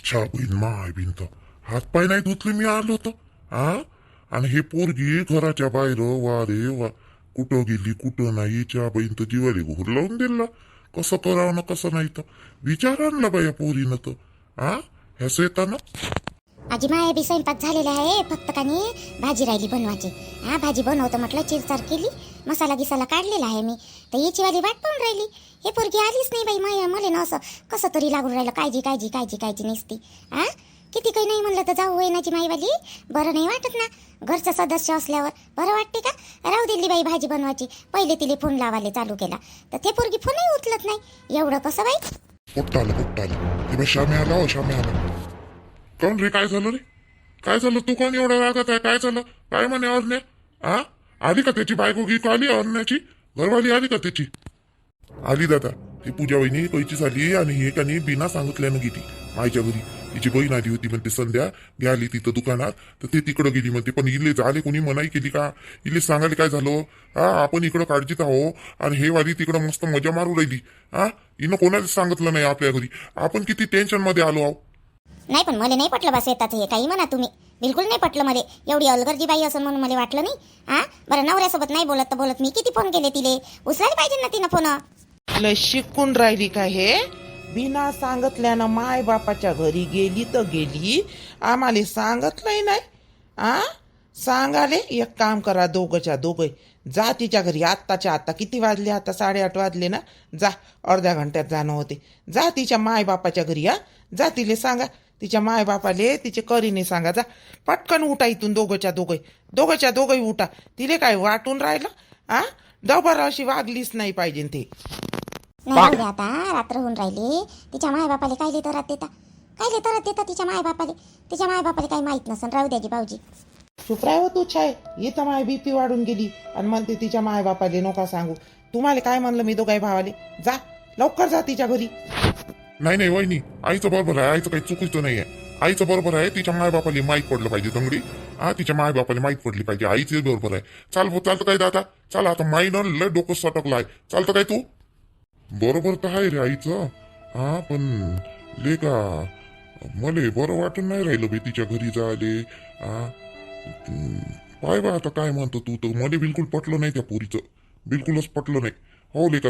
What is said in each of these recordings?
छा बहीण माय भिंत हातपाय नाही धुतले मी आलो होतो. हा आणि हे पोरगी घराच्या बाहेर वा रे वा कुठं गेली कुठं नाही. च्या बहीण तर जीवारी घोर लावून दिला. कसं करावं ना कसं नाही तर विचार आणला बाया पोरीनं तर. हा ह्याच येताना आजी माय बी स्वयंपाक झालेला आहे, फक्त कानी भाजी राहिली बनवायची. हा भाजी बनवतो म्हटलं, चिरचार केली, मसाला गिसाला काढलेला आहे मी. तर याची वाली वाट पाहून राहिली, हे पोरगी आलीच नाही बाई. मला ना असं कसं तरी लागून राहिलं, काळजी काळजी काळजी काळजी नसती. हा किती काही नाही म्हणलं तर जाऊ होईनाची माईवाली, बरं नाही वाटत ना. घरचं सदस्य असल्यावर बरं वाटते का. राहू दिली बाई भाजी बनवायची. पहिले तिले फोन लावायला चालू केला तर ते पोरगी फोनही उचलत नाही. एवढं कसं बाई. पोट्ट आलं हे श्यामे आला. हो श्यामे आला. कोण रे काय झालं रे काय झालं तू कोण एवढा रागात आहे. काय झालं काय म्हणे अरण्या. हा आली का त्याची बायको गीत आली अरण्याची घरवाली आली का त्याची. आली दादा ती पूजा वहिनी पैची झाली आणि हे कानी बिना सांगितल्यानं गेली मायच्या घरी. तिची बहीण आली होती म्हणते संध्या गेली तिथं दुकानात तर ते तिकडं गेली म्हणते. पण इले झाले कोणी मनाई केली का. इले सांगायला काय झालं. हा आपण इकडं काळजीत आहो आणि हे वाली तिकडं मस्त मजा मारू राहिली. हा हिनं कोणाच सांगितलं नाही आपल्या घरी. आपण किती टेन्शन मध्ये आलो आहो. नाही पण मला नाही पटलं बस येतात हे काही म्हणा तुम्ही. बिलकुल नाही पटलं मला. एवढी अलगर्जी बाई असं म्हणून मला वाटलं नाही. हा बरं नवऱ्यासोबत नाही बोलत तर बोलत मी किती फोन केले तिले. उचलायला पाहिजे ना तिनं फोन. लय शिकून राहिली का हे. बिना सांगितल्यानं माय बापाच्या घरी गेली तर गेली, आम्हाला सांगितलंय नाही. आ सांगाले एक काम करा, दोघंच्या दोघं जा तिच्या घरी आत्ताच्या आत्ता. किती वाजले आता 8:30 वाजले ना. जा अर्ध्या घंट्यात जाणं होते. जा तिच्या माय बापाच्या घरी. हा जा तिले सांगा तिच्या माय बापाले तिचे करीने सांगा. जा पटकन उठा इथून दोघंच्या दोघंही उठा. तिले काय वाटून राहिलं. आ दबर अशी वागलीच नाही पाहिजे ते. नाही राहू दे आता, रात्र होऊन राहिली. तिच्या मायबापाले कायले तरात देता तिच्या मायबापाले काही माहित नसन. राहू द्याची भाऊजी. चुपराय हो तू छाय. इथं माय बीपी वाढून गेली आणि म्हणते तिच्या माय बापाले नका सांगू. तुम्हाला काय म्हणलं मी दोघाही भावाले. जा लवकर जा तिच्या घरी. नाही वहिनी आईचं बरोबर आहे. आईचं काही चुकीचं नाहीये. आईचं बरोबर आहे. तिच्या मायबापाला माहीत पडलं पाहिजे दंगडी. हा तिच्या मायबापाला माहीत पडली पाहिजे. आईचे बरोबर आहे. चालतं काय दादा. चला आता माईनं लय डोकं सटकलाय. चालतं काय तू. बरोबर तर आहे रे आईचं. हा पण लेका मले बरं वाटून नाही राहिलं बे तिच्या घरी जाले. पाय बा आता काय म्हणतो तू तर. मला बिलकुल पटलं नाही त्या पोरीचं. बिलकुलच पटलं नाही. हो लेका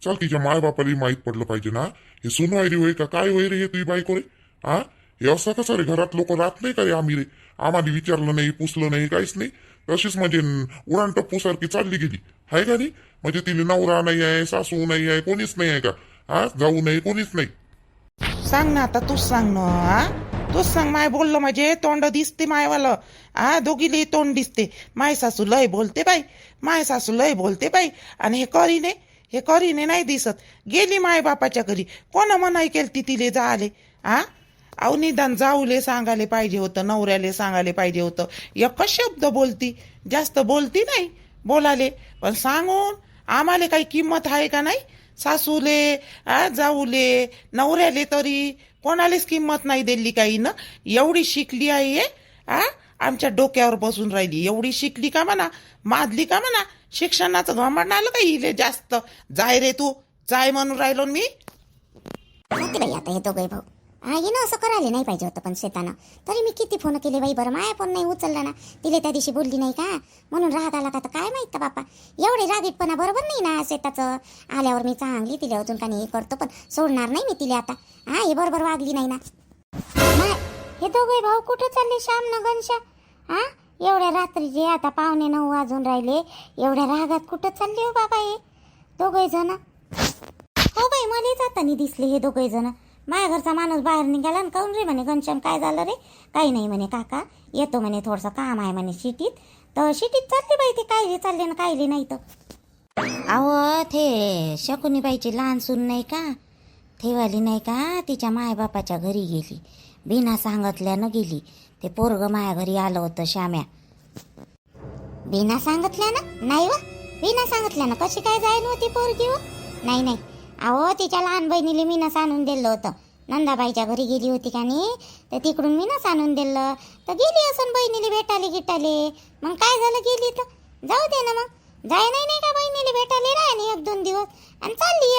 चल तिच्या मायबापाला माहीत पडलं पाहिजे ना. हे सुनवायरी होय का काय होय रे हे तुझी बायको रे. हा हे असं कसं रे. घरात लोक राहत नाही का रे आम्ही रे. आम्हाला विचारलं नाही पुसलं नाही काहीच नाही. तशीच म्हणजे उडाण टप्पू सारखी चालली गेली हाय का नाही. म्हणजे तिला नवरा नाही आहे सासू नाही आहे कोणीच नाही आहे का. हा जाऊ नाही कोणीच नाही. सांग ना आता तूच सांग ना. तूच सांग. माय बोललं म्हणजे तोंड दिसते मायवालं. दोघीले तोंड दिसते. माय सासू लय बोलते बाई. आणि हे करीने नाही दिसत. गेली माय बापाच्या घरी. कोण मनाई केली तिले जाले. अहो निदान जाऊले सांगायला पाहिजे होतं. नवऱ्याले सांगायला पाहिजे होतं. एकच शब्द बोलती, जास्त बोलती नाही बोलाले. पण सांगून आम्हाला काही किंमत आहे का नाही. सासूले जाऊले नवऱ्याले तरी कोणालेच किंमत नाही दिली काही ना. एवढी शिकली आहे आमच्या डोक्यावर बसून राहिली. एवढी शिकली का म्हणा, माजली का म्हणा. शिक्षणाचं घमंड आलं का हिले जास्त. जाय रे तू जाय म्हणून राहिलो मी. बाई आता हे दोघे भाऊ हिनं असं करायला नाही पाहिजे होतं. पण शेतानं तरी मी किती फोन केले बाई. बरं माया फोन नाही उचलला ना. तिले त्या दिवशी बोलली नाही का म्हणून राग आला का. तर काय माहित का बापा. एवढे रागीटपणा बरोबर नाही ना शेताचं. आल्यावर मी चांगली तिला अजून का नाही करतो पण सोडणार नाही मी तिला आता. हे बरोबर वागली नाही ना. हे दोघे भाऊ कुठं चालले श्याम न घनशा. एवढ्या रात्रीचे आता 8:45 वाजून राहिले. एवढ्या रागात कुठं चालले हो बाबा हे दोघे जण. हो बाई मला जाताना दिसले हे दोघे जण. माझ्या घरचा माणूस बाहेर निघाला आणि काऊन रे म्हणे घनश्याम काय झालं रे. काही नाही म्हणे काका येतो म्हणे थोडंसं काम आहे म्हणे शिटीत. तर शिटीत चालले बाई ते कायले चालले ना कायले नाही तर. अहो ते शकुनीबाईची लहान सून नाही का ठेवाली नाही का. तिच्या मायबापाच्या घरी गेली. बिना सांगितल्यानं गेली. ते पोरग माया घरी आलं होतं श्याम्या. बिना सांगितल्यानं नाही व. बिना सांगितल्यानं कशी काय जायला होती पोरगी व. नाही अहो तिच्या लहान बहिणीला मीनच आणून दिलं होतं. नंदाबाईच्या घरी गेली होती का नाही तर तिकडून मीनच आणून दिलं. तर गेली असं बहिणीला भेटाले गिटाले. मग काय झालं गेली तर जाऊ दे ना. मग जाय नाही का बहिणीला भेटाले राहिली 1-2 दिवस आणि चालली.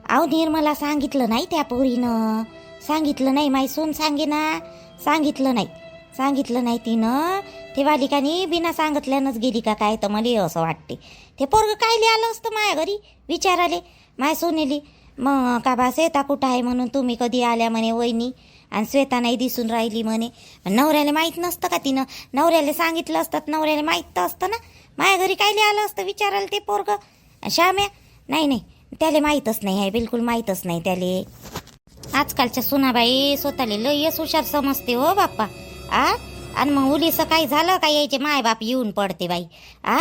अहो निर्मला सांगितलं नाही त्या पोरीनं. सांगितलं नाही माई सून सांगे ना, सांगितलं नाही तिनं. ते बालिकानी बिना सांगितल्यानंच गेली का काय, तर मला असं वाटते. ते पोरग कायले आलं असतं माझ्या घरी विचाराले, माय सोनेली मग का बा श्वेता कुठं आहे म्हणून, तुम्ही कधी आल्या म्हणे वहिनी, आणि श्वेता नाही दिसून राहिली म्हणे. नवऱ्याला माहीत नसतं का तिनं, नवऱ्याला सांगितलं असतं, नवऱ्याला माहीत तर असतं ना माझ्या घरी कायले आलं असतं विचारायला ते पोरग. श्याम्या नाही त्याला माहीतच नाही आहे, बिलकुल माहीतच नाही त्याले. आजकालच्या सुनाबाई स्वतःला लयच हुशार समजते हो बाप्पा. आणि मग उलीचं काही झालं का यायचे मायबाप येऊन पडते बाई.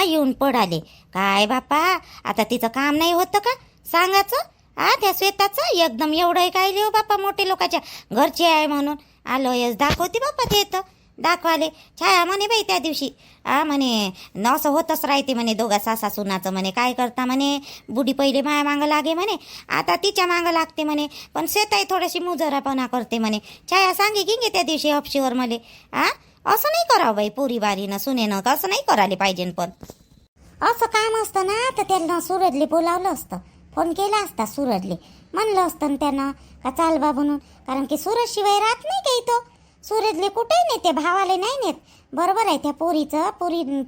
येऊन पडाले काय बाप्पा, आता तिचं काम नाही होतं का सांगायचं. त्या श्वेताचं एकदम एवढं काय लिहो बाप्पा, मोठे लोकांच्या घरचे आहे म्हणून आलो यस दाखवते बाप्पा. ते तर दाखवाले छाया म्हणे बाई त्या दिवशी, म्हणे असं होतच राहते म्हणे दोघा सासा सुनाचं म्हणे. काय करता म्हणे, बुडी पहिले माया मागं लागे म्हणे, आता तिच्या मागं लागते म्हणे. पण श्वेताई थोडीशी मुजरापणा करते म्हणे. छाया सांगे की त्या दिवशी ऑप्शीवर मले. असं नाही करावं बाई, पोरी बारीनं सुनेनं असं नाही करायला पाहिजे. पण असं काम असतं ना तर त्यांना सूरजले बोलावलं असतं, फोन केला असता सूरजले, म्हणलं असतं त्यानं का चाल बा म्हणून. कारण की सूरज शिवाय राहत नाही काही तो. सूरजले कुठेही नेते, भावाले नाही नेत. बरोबर आहे, त्या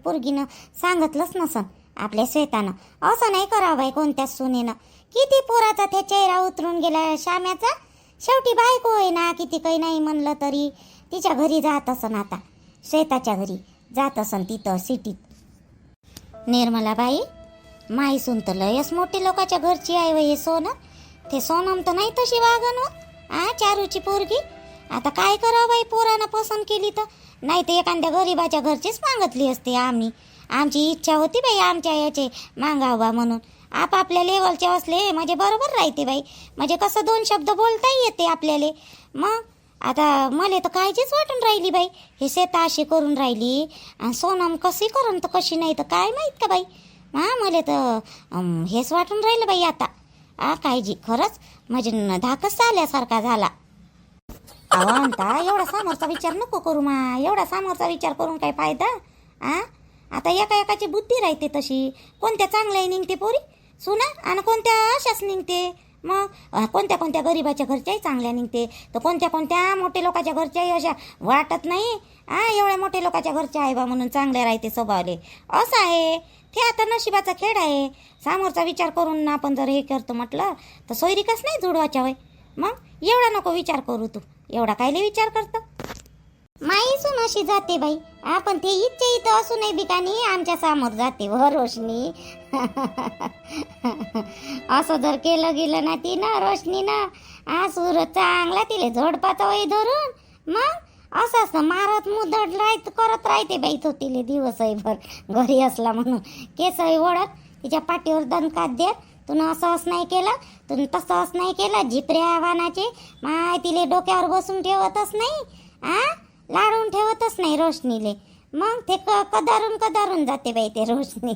पोरगीनं सांगितलंच नसन आपल्या श्वेतानं. असं नाही करावं बाई कोणत्याच सुनेनं. किती पोराचा त्या चेहरा उतरून गेला श्याम्याचा. शेवटी बायको आहे ना, किती काही नाही म्हणलं तरी तिच्या घरी जात असन, आता श्वेताच्या घरी जात असन तिथं सिटीत. निर्मला बाई माई सून तर लयच मोठे लोकांच्या घरची आहे हे सोनं. ते सोनम तर नाही तशी वागन हो, चारूची पोरगी. आता काय करावं बाई, पोरानं पसंत केली तर. नाही तर एखाद्या गरीबाच्या घरचीच मागितली असते आम्ही. आमची इच्छा होती बाई आमच्या याचे मागावा म्हणून. आपापल्या लेवलचे असले म्हणजे बरोबर राहते बाई, म्हणजे कसं दोन शब्द बोलताही येते आपल्याला. मग आता मला तर काळजीच वाटून राहिली बाई, हे श्वेता अशी करून राहिली आणि सोनम कशी करून तर कशी नाही तर काय माहीत का बाई. मला तर हेच वाटून राहिलं बाई आता. काळजी खरंच म्हणजे धाकच आल्यासारखा झाला. म्हणता एवढा समोरचा विचार नको करू एवढा समोरचा विचार करून काय फायदा. आता एकाची बुद्धी राहते तशी. कोणत्या चांगल्या निघते पोरी सुना आणि कोणत्या अशाच निघते. मग कोणत्या गरीबाच्या घरच्याही चांगल्या निघते, तर कोणत्या मोठे लोकांच्या घरच्याही अशा वाटत नाही. एवढ्या मोठे लोकांच्या घरच्या आहे बा म्हणून चांगले राहते स्वभावले. असं आहे ते, आता नशिबाचा खेळ आहे. समोरचा विचार करून आपण जर हे करतो म्हटलं तर सोयरिकच नाही जुडवाच्या वय. मग एवढा नको विचार करू तू, एवढा कायले विचार करतो. माई सून अशी जाते बाई, आपण ते इथं असूनही बिकानी आमच्या समोर जाते व रोशनी. असं जर केलं गेलं ना तिनं रोशनीनं, सूरज चांगला तिले झोडपाचा वय धरून मग असं असं मारत मुदड करत राहते बाई तो तिले दिवसभर घरी असला म्हणून. केसही ओढत तिच्या पाठीवर दणकात देत, तुनं असंच नाही केलं, तुनं तसंच नाही केलं. झिपऱ्या वानाचे माय तिले डोक्यावर बसून ठेवतच नाही, लाडून ठेवतच नाही रोशनीले. मग ते कदारून जाते बाई ते रोशनी.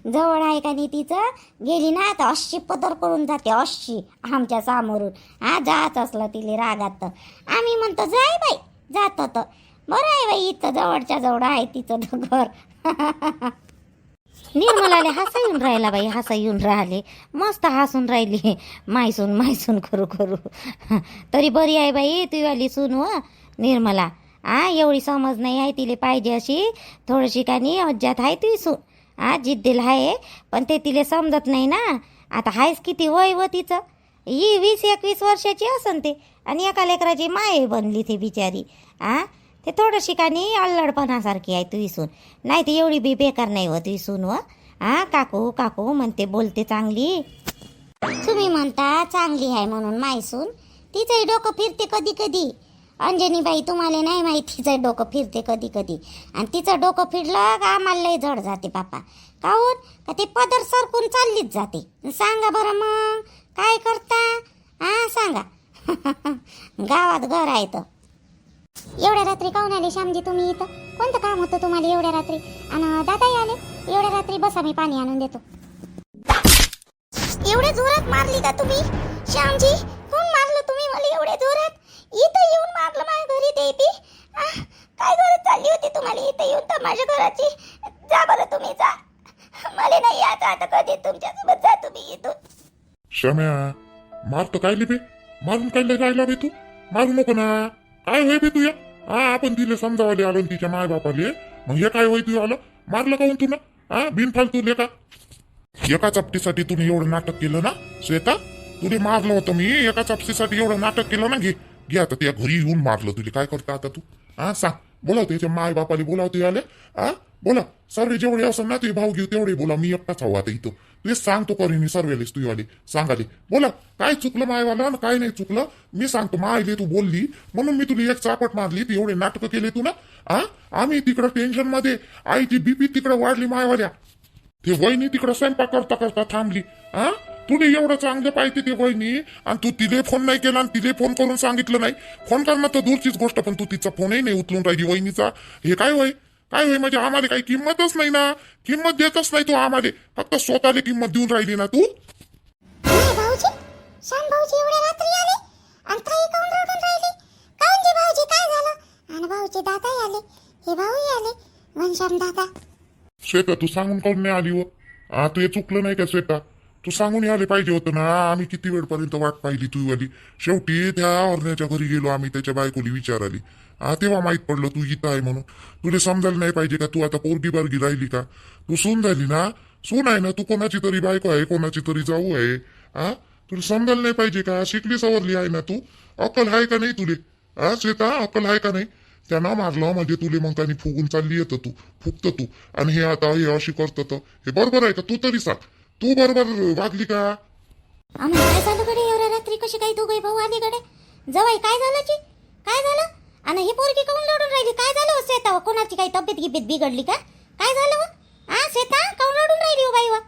जवळ आहे का नाही तिचं, गेली ना आता 80 पदर करून जाते, 80 आमच्या समोरून. जात असलं तिले रागात तर आम्ही म्हणतो जाय बाई, जात तर बरं आहे बाई, इथं जवळच्या जवळ आहे तिचं घर. निर्मलाले हसा येऊन राहिला बाई, हसा येऊन राहिले, मस्त हसून राहिली. मायसून करू तरी बरी आहे बाई तुझी सून व निर्मला. एवढी समज नाही आहे तिले पाहिजे अशी, थोडीशी का नाही अज्जात आहे तुझी सून. जिद्दीला आहे पण ते तिले समजत नाही ना. आता हायच किती वय व तिचं, ही 20-21 वर्षाची असन ते, आणि एका लेकराची माय बनली ती बिचारी. ते थोडंशी का नाही अल्लडपणासारखी आहे तुझी सून. नाही ते एवढी बी बेकार नाही व तुझी सून व. काकू म्हणते, बोलते चांगली. तुम्ही म्हणता चांगली आहे म्हणून मायसून, तिचंही डोकं फिरते कधी कधी. अंजनीबाई तुम्हाला नाही माहिती, तिचं डोकं फिरते कधी कधी. आणि तिचं डोकं फिरलं का आम्हाला लय जड जाते बापा. काहून का ते पदर सरकून चाललीच जाते. सांगा बरं मग काय करता, सांगा. गावात घर आहे तर. एवढ्या रात्री काहून आले श्यामजी तुम्ही इथं? कोणतं काम होतं तुम्हाला एवढ्या रात्री? आणि दादाही आले एवढ्या रात्री, बसा मी पाणी आणून देतो. एवढ्या जोरात मारली का तुम्ही श्यामजी? कोण मारलं तुम्ही मला एवढ्या जोरात? इथं येऊन मारलं माझ्या घरी ते बी. काय गरज चालली होती तुम्हाला इथं येऊन तर माझ्या घराची? जा बरं तुम्ही जा, मला नाही यायचं आता कधी तुमच्यासोबत. जा तुम्ही इथून. श्याम्या मारतो काय लिपे, मारून काय लय राहिला बे तू? मारू नको ना. काय होय बे तुया? आपण तिले समजावाले आलो न तिच्या माय बापाले, मग हे काय होय तू आलं? मारलं काऊन तू ना? बिनफालतू लेका. एका चपटीसाठी तुम्ही एवढं नाटक केलं ना श्वेता? तुले मारलं होतं मी एका चपटीसाठी एवढं नाटक केलं ना. घे आता त्या घरी येऊन मारलं तुले. काय करता आता तू? सांग. बोलाव त्याच्या माय बापाले बोलावते आले. बोला सर्व जेवढे असं ना ते भाऊ घेऊ तेवढे बोला. मी एकटाच हवा आता इथं. तुझे सांगतो करीन सर्वेलेस तू आले सांगाले. बोला काय चुकलं मायवाला ना काय नाही चुकलं मी सांगतो. मायले तू बोलली म्हणून मी तुला एक चापट मारली. ती एवढे नाटकं केले तू ना. आम्ही तिकडं टेन्शन मध्ये आईची बीपी तिकडं वाढली मायवाल्या. ते वहिनी तिकडं स्वयंपाक करता करता थांबली. तुला एवढं चांगलं पाहिजे ते वहिनी आणि तू तिले फोन नाही केला आणि तिले फोन करून सांगितलं नाही. फोन करणं तर दूरचीच गोष्ट पण तू तिचा फोनही नाही उचलून राहिली वहिनीचा. हे काय होय? काय होय म्हणजे आम्हाला काही किंमतच नाही ना. किंमत देतच नाही तू आम्हाला. फक्त स्वतःला किंमत देऊन राहिली ना तू. भाऊजी श्याम भाऊजी एवढ्या रात्री आले आणि ताई काऊन रडून राहिली? काऊन जी भाऊजी काय झालं? आणि भाऊजी दादाही आले, हे भाऊही आले, घनश्याम दादा. श्वेता तू सांगून काऊन नाही आली व? तू हे चुकलं नाही का श्वेता? तू सांगून आले पाहिजे होतं ना. आम्ही किती वेळपर्यंत वाट पाहिली तू आली. शेवटी त्या औरण्याच्या घरी गेलो आम्ही. त्याच्या बायकोली विचारली. तेव्हा माहित पडलं तू इथं आहे म्हणून. तुला समजायला नाही पाहिजे का? तू आता पोरगी बारगी राहिली का? तू सून झाली ना. सून आहे ना तू. कोणाची तरी बायको आहे, कोणाची तरी जाऊ आहे. तुला समजायला नाही पाहिजे का? शिकली सवरली आहे ना तू. अक्कल आहे का नाही तुले? श्वेता अक्कल आहे का नाही? त्यांना मारलं म्हणजे तुले मग त्यांनी फुगून चालली येतं तू. फुगत तू आणि हे आता हे अशी करतं हे बरोबर आहे का? तू तरी सांग. तू बरोबर वागली का? आम्हाला काय झालं कडे एवढ्या रात्री? कशी काय दोघे भाऊ आले कडे? जवाई काय झालं जी? काय झालं? आणि ही पोरगी काऊन लढून राहिली? काय झालं हो श्वेता? कोणाची काही तब्येत गिब्येत बिघडली का? काय झालं हो? श्वेता काऊन लढून राहिली हो बाई वा?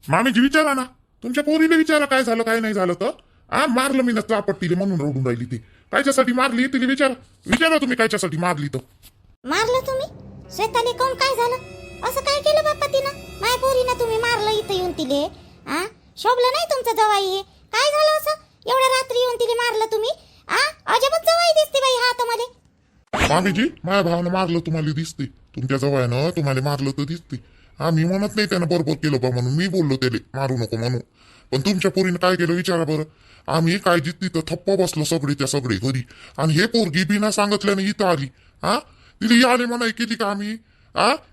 मामीजी विचारा ना. तुमच्या पोरीला विचारा काय झालं काय नाही झालं तर. मारलं मी ना चापट्टीले म्हणून रडून राहिली ती. कायच्यासाठी मारली तिला विचारा तुम्ही कायच्यासाठी मारली तर. मारलं तुम्ही? श्वेताले काऊन काय झालं? असं काय केलं बाप्पा तिनं? माय पोरीनं तुम्ही मारलं इथं येऊन तिले. शोभलं नाही तुमचं जवाई हे? काय झालं असं? एवढ्या रात्री येऊन तिले मारलं तुम्ही? अजबच जवाई दिसते बाई हा तुम्हाला. मामीजी माझ्या भावानं मारलं तुम्हाला दिसते. तुमच्या जवळनं तुम्हाला मारलं तर दिसते. मी म्हणत नाही त्यानं बरोबर केलं बा म्हणून. मी बोललो त्याले मारू नको म्हणून. पण तुमच्या पोरीनं काय केलं विचारा बरं. आम्ही काय जितली तर थप्प बसलो सगळे त्या सगळे घरी. आणि हे पोरगी बिना सांगितल्याने इथं आली. तिला आले म्हणाय केली का आम्ही?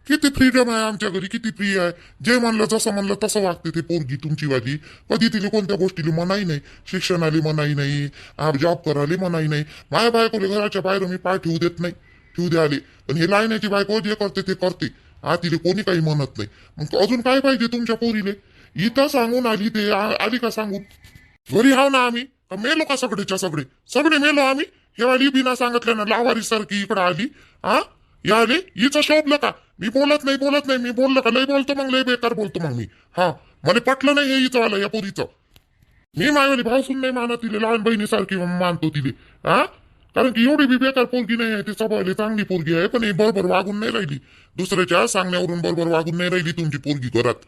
किती फ्रीडम आहे आमच्या घरी, किती फ्री आहे. जे म्हणलं जसं म्हणलं तसं वागते ते पोरगी तुमची वाली. कधी तिला कोणत्या गोष्टीला मनाई नाही. शिक्षणाला मनाई नाही, जॉब करायला मनाई नाही. माझ्या बायकोले घराच्या बाहेर मी पाय ठेवू देत नाही. ठेवू दे आले. पण हे लायण्याची बायको जे करते ते करते. तिला कोणी काही म्हणत नाही. मग अजून काय पाहिजे तुमच्या पोरीले? इथं सांगून आली ते आली का सांगून? घरी हाव ना आम्ही. मेलो का सगळेच्या सगळे मेलो आम्ही. हे वाली बिना सांगितल्यानं लावारी सारखी इकडं आली. या आले हिचं शोभलं का? मी बोलत नाही. मी बोललं का लय बोलतो मग लय बेकार बोलतो मग मी. मला पटलं नाही हे हिचं आलं या पोरीचं. मी मायवाली भावसून नाही मानत तिले. लहान बहिणीसारखी मानतो तिले. कारण की एवढी बी बेकार पोरगी नाही आहे. ती स्वभावाला चांगली पोरगी आहे. पण ही बरोबर वागून नाही राहिली. दुसऱ्याच्या सांगण्यावरून बरोबर वागून नाही राहिली तुमची पोरगी घरात.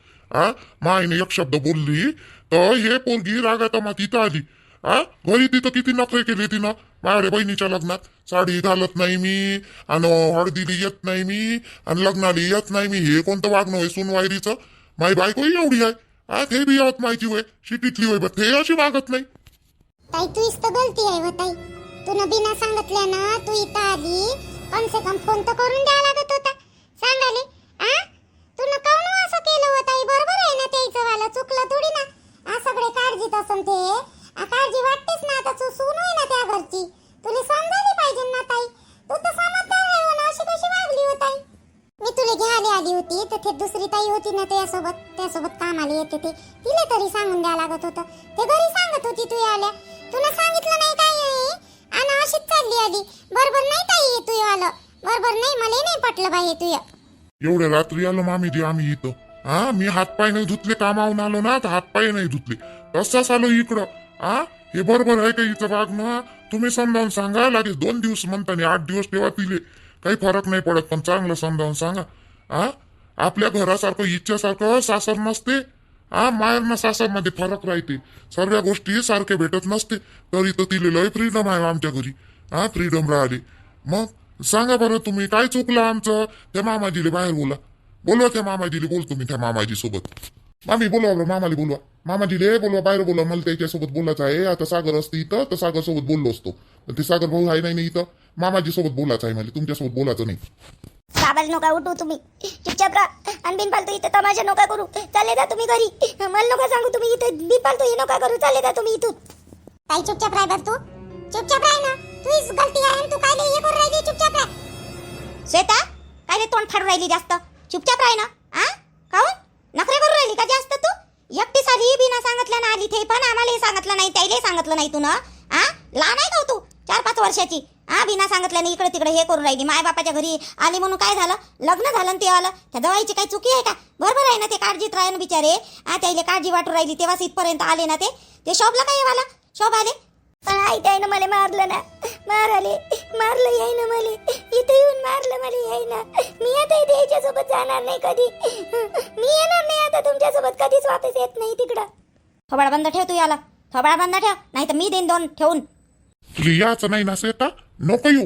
मायने एक शब्द बोलली तर हे पोरगी रागात तिथं आली. घरी तिथं किती नखरे केले तिनं. माझ्या बहिणीच्या लग्नात साडी घालत नाही मी, आणि हळदीली येत नाही मी, आणि लग्नाला येत नाही मी. हे कोणतं वागणं होय सुनवायरीचं? माझी बायकोही एवढी आहे. ते बी यवत माहिती होय, शिटीतली होय, बट ते अशी वागत नाही. ताई तू इथं गलती आहे व ताई. तू न बिना सांगितल्यानं तू इथं आली. कम से कम फोन तर करून द्यावा लागत होता. सांगाले तू न काऊन असं केलं हो ताई? बरोबर आहे ना त्याचं वाला? चुकलं थोडी ना. सगळे काळजीत असून ते काळजी वाटतेच ना. आता तू सून होय ना त्या घरची. तुला समजायला पाहिजे ना ताई. तू तर समजदार आहे हो ना. अशी कशी वागली हो ताई? मी तुला घ्यायला आली होती तर ते दुसरी ताई होती ना त्यासोबत कामाला येते ते. तिला तरी सांगून द्यावं लागत होतं. ते घरी सांगत होती तू आल्या. तुला सांगितलं नाही काय? आणि अशीच चालली आली. बरोबर नाही ताई तू आलं. बरोबर नाही. मला नाही पटलं बाई तुया. एवढ्या रात्री आलो मामीजी आम्ही इथं. मी हातपाय नाही धुतले. कामावून आलो ना तर हातपाय नाही धुतले. तसाच आलो इकडं. हे बरोबर आहे का हिचं वागणं? तुम्ही समजावून सांगा. लागेल 2 दिवस म्हणताना 8 दिवस ठेवा तिले. काही फरक नाही पडत. पण चांगलं समजावून सांगा. आपल्या घरासारखं इच्छासारखं सासर नसते. मायरनं सासरमध्ये फरक राहते. सर्व गोष्टी सारखे भेटत नसते. तरी तर तिले लय फ्रीडम आहे आमच्या घरी. फ्रीडम राहिले. मग सांगा बरं तुम्ही काय चुकलं आमचं? त्या मामाजीले बाहेर बोलवा त्या मामाजीले. बोलतो मी त्या मामाजी सोबत. मामी बोलवा बरं, मामाला बोलवा, मामाजीले बोलवा, बाहेर बोलवा, मला त्याच्यासोबत बोलायचं आहे. आता सागर असते इथं तर सागर सोबत बोललो असतो, पण ते सागर भाऊ आहे नाही इथं. मामाजी सोबत बोलायचं आहे मला, तुमच्यासोबत बोलायचं नाही. बाबाला नका उठू तुम्ही, चुपचाप राहा आणि बिनपालतू इथे तमाशा नका करू. चालले जा तुम्ही घरी, मला नका सांगू तुम्ही इथे बिनपालतू हे नका करू. चालले जा तुम्ही इथून. काही चुपचाप राह बरं, तू चुपचाप राह ना, तुझीच गलती आहे. तू काय हे करू राहिली, चुपचाप राह. श्वेता काय रे तोंड फाडू राहिली जास्त, चुपचाप राह ना. काहून नखरे करू राहिली का जास्त तू? एकटी साली बिना सांगितलं ना आली ते, पण आम्हाला सांगितलं नाही, त्याला सांगितलं नाही तू ना. लहान आहे का तू 4-5 वर्षाची? बिना सांगितलं नाही इकडे तिकडे हे करू राहिली. माय बापाच्या घरी आली म्हणून काय झालं, लग्न झालं ते आलं, त्या जवाईची काही चुकी आहे का? बरोबर आहे ना, ते काळजीत राहिले बिचारे. त्याला काळजी वाटू राहिली तेव्हाच इथपर्यंत आले ना. ते शोभलं काय वाला, शोभ आले. पण आई त्यानं मला मारलं ना, मारलं याय ना मला, इथे येऊन मारलं मला याय ना. मी आता इथे याच्यासोबत जाणार नाही कधी, मी येणार नाही आता तुमच्यासोबत कधीच वापस येत नाही तिकडं. थोबाडा बंद ठेव तू, याला थोबाडा बंद ठेव, नाही तर मी देईन 2 ठेवून. तुला याचं नाही ना श्वेता, नको येऊ.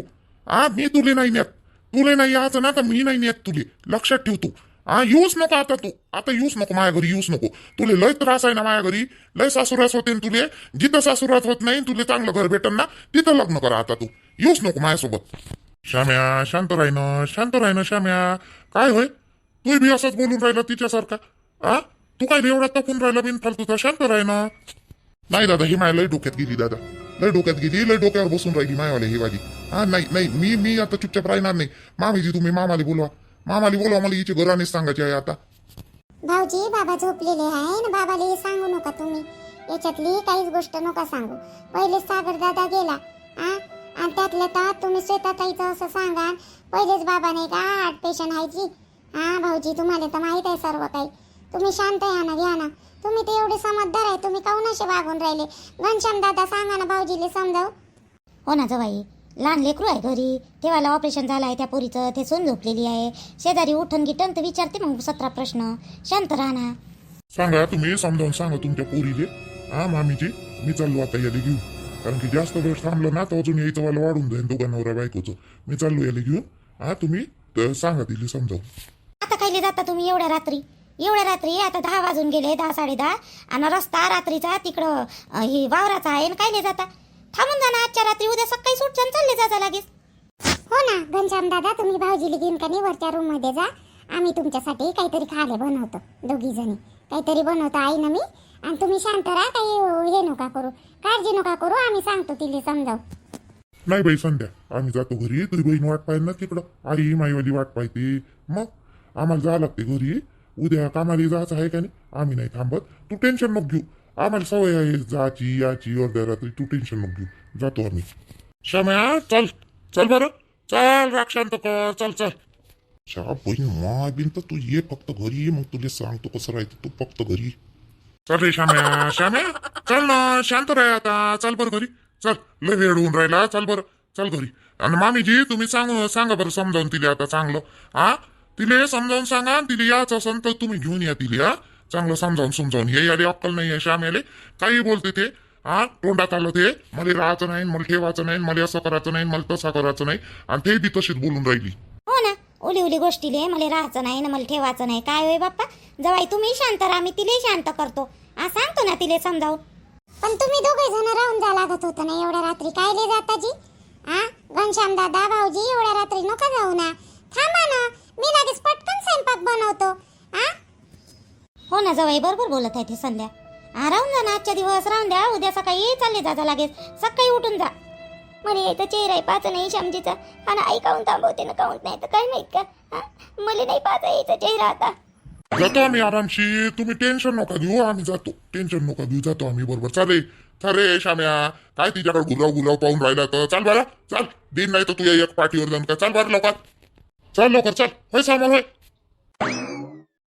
मी तुले नाही नेत, तुले नाही याचं ना तर मी नाही नेत तुले, लक्षात ठेव तू. येऊच नको आता, तू आता येऊच नको माझ्या घरी, येऊच नको. तुले लय त्रास आहे ना माझ्या घरी, लय सासुरास होते तुले. जिथं सासुरात होत नाही तुले चांगलं घर भेटन ना, तिथं लग्न करा आता. तू येऊच नको माझ्यासोबत. श्याम्या शांत राही ना, शांत राही ना श्याम्या. काय होय तू बी असंच बोलून राहिला तिच्यासारखा? तू काय एवढा तपून राहिला बिन फालतूचा, शांत राही ना. नाही दादा, ही माया लय डोक्यात गेली दादा, लय डोक्यात गेली, लय डोक्यावर बसून राहिली मायावाले ही वाली. नाही नाही, मी आता चुपचाप राहणार नाही. मामीजी तुम्ही मामाला बोलवा, मला हिची घरानेच सांगायची आहे आता. भाऊजी बाबा झोपलेले आहे ना, बाबाला हे सांगू नका तुम्ही, याच्यातली काहीच गोष्ट नका सांगू. पहिले सागर दादा गेला आणि त्यातल्या त्यात तुम्ही श्वेताताईचं असं सांगा. पहिलेच बाबा नाही का हार्ट पेशंट आहे जी. भाऊजी तुम्हाला तर माहित आहे सर्व काही. तुम्ही शांत या ना, घ्या ना. तुम्ही ते एवढे समजदार आहे, तुम्ही काहून असे वागून राहिले? घनश्याम दादा सांगा ना भाऊजीले समजाव. हो ना जवाई, लहान लेकरू आहे घरी, तेव्हाला ऑपरेशन झालं आहे त्या पोरीचं, ते सून झोपलेली आहे. शेजारी उठून गिटन तर विचारते मग 17 प्रश्न. शांत राहा ना. सांगा तुम्ही, समजावून सांगा तुमच्या पोरीले. मामीजी मी चाललो आता याला घेऊन, कारण की जास्त वेळ थांबलं ना तर अजून यायचं वाला वाढून जाईल दोघा नवरा बायकोचं. मी चाललो याला घेऊन. तुम्ही सांगा तिला समजावून. आता कायले जाता तुम्ही एवढ्या रात्री? आता 10 वाजून गेले, 10-10:30, आणि रस्ता रात्रीचा तिकडं ही वावराचा आहे. कायले जाता? थांबून जा ना आजच्या रात्री, उद्या सकाळी सुटछान चालले जाता लगेच. हो ना घनश्याम दादा, तुम्ही भाऊजीला घेऊन का नाही वरच्या रूम मध्ये जा. आम्ही तुमच्यासाठी काहीतरी खाले बनवतो, 2 जणी काहीतरी बनवतो आई ना मी. आणि तुम्ही शांत राहा, काही हे नका करू, काळजी नका करू. आम्ही सांगतो तिला समजाव. नाही बाई संध्या, आम्ही जातो घरी. तुझी बहीण वाट पाहिजे ना तिकडं, आई माईवाली वाट पाहिजे. मग आम्हाला जावं लागते घरी. उद्या कामाला जायचं आहे का नाही, आम्ही नाही थांबत. तू टेन्शन नको घेऊ, आम्हाला सवय आहे जाची याची अर्ध्या रात्री. तू टेन्शन नको घेऊ, जातो आम्ही. श्याम्या चल, चल बरं, चल राग शांत कर, चल चल. बहीण मा बिन तर तू ये फक्त घरी, मग तुला सांगतो कसं राहतं. तू फक्त घरी चल रे श्याम्या. चल ना, शांत राह आता, चल बरं घरी चल. लय वेळ होऊन राहिला, चल बरं चल घरी. आणि मामीजी तुम्ही सांगा बरं समजावून तिला आता चांगलं. तिले समजावून सांगा. तिला याचं असेल तर तुम्ही घेऊन या तिला. चांगलं समजावून. हे याले अक्कल नाही आहे श्याम्याले, काही बोलते ते. तोंडात आलं ते, मला राहायचं नाही, मला ठेवायचं नाही, मला असं करायचं नाही, मला तसं करायचं नाही. आणि ते बी तशीच बोलून राहिली. हो ना, उली गोष्टीले मला राहायचं नाही ना, मला ठेवायचं नाही. काय होय बाप्पा, जवाई तुम्ही शांत राहा, मी तिले शांत करतो. सांगतो ना तिले समजावून. पण तुम्ही 2 जण राहून जा लागत होतं ना एवढ्या रात्री. कायले जाता जी? घनश्याम दादा भाऊजी एवढ्या रात्री नका जाऊ ना, थांबा ना, मी लगेच पटकन स्वयंपाक बनवतो. हो ना जवाई, बरोबर बोलत आहे ते संध्या. राहून जा ना, आजच्या दिवस राहून द्या, उद्या सकाळी चालले जा लागेल, सकाळी उठून जा. मला यायचं चेहरा पाहत नाही श्यामजीचा. आणि आई काहून थांबवते ना, काहून नाही तर काय माहित का. मला नाही पाहता यायचा चेहरा आता. जातो आम्ही आरामशी, तुम्ही टेन्शन नका घेऊ, आम्ही जातो. टेन्शन नका घेऊ, जातो आम्ही बरोबर. चाले श्याम्या, काय तिच्याकडे गुलाव पाहून राहिला तर चाल बरं, चाल. दिन नाही तर तू एक पाठीवर जाऊन का, चाल बरं लवकर, चल लवकर, चल. होय सामान होय.